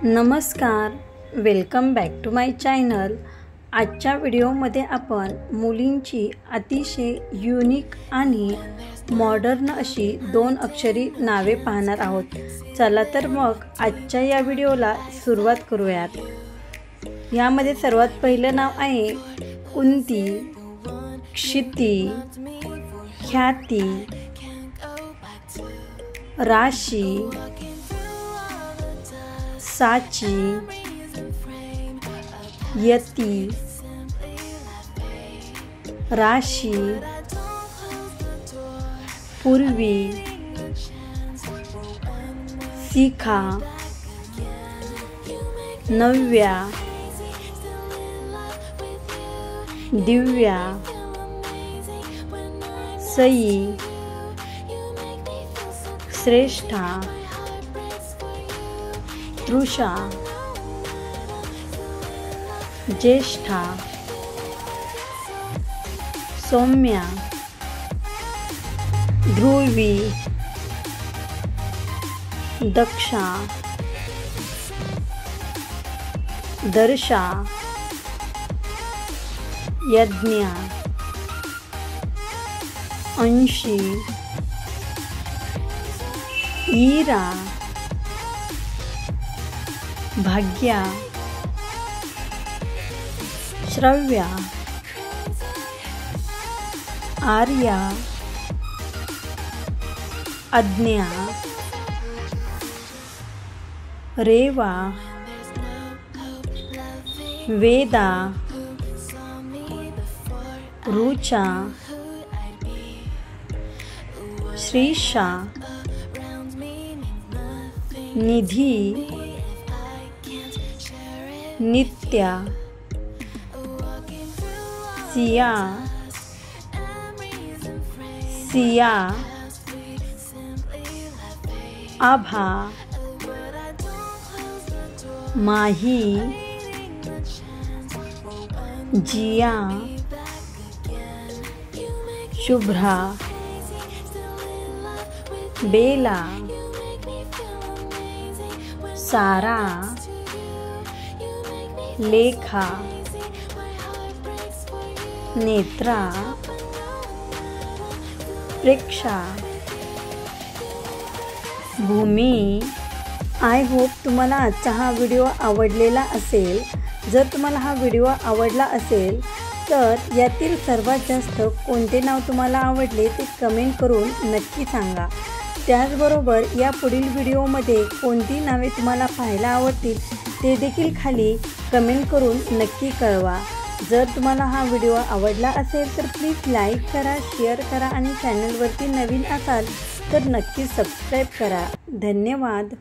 नमस्कार, welcome back to my channel. आजच्या व्हिडिओमध्ये आपण मुलींची अतिशय युनिक आणि मॉडर्न अशी 2 अक्षरी नावे पाहणार आहोत। चला तर मग आजच्या या व्हिडिओला सुरुवात करूयात। यामध्ये सर्वात पहिलं नाव आहे कुंती, क्षिती, ख्याती, राशी, साची, यती, राशी, पूर्वी, शिखा, नव्या, दिव्या, सई, श्रेष्ठा, तृषा, ज्येष्ठा, सौम्या, ध्रुवी, दक्षा, दर्शा, यज्ञा, अंशी, ईरा, भाग्या, श्रव्या, आर्या, अज्ञा, रेवा, वेदा, रुचा, श्रीशा, निधी, नित्या, सिया, सिया, आभा, माही, जिया, शुभ्रा, बेला, सारा, लेखा, नेत्रा, प्रेक्षा, भूमी। आय होप तुम्हाला आजचा हा व्हिडिओ आवडलेला असेल। जर तुम्हाला हा व्हिडिओ आवडला असेल तर यातील सर्वात जास्त कोणते नाव तुम्हाला आवडले ते कमेंट करून नक्की सांगा। त्याचबरोबर या पुढील व्हिडिओमध्ये कोणती नावे तुम्हाला पाहायला आवडतील ते देखील खाली कमेंट करून नक्की कळवा। जर तुम्हाला हा व्हिडिओ आवडला असेल तर प्लीज लाईक करा, शेअर करा आणि चॅनलवरती नवीन असाल तर नक्की सबस्क्राईब करा। धन्यवाद।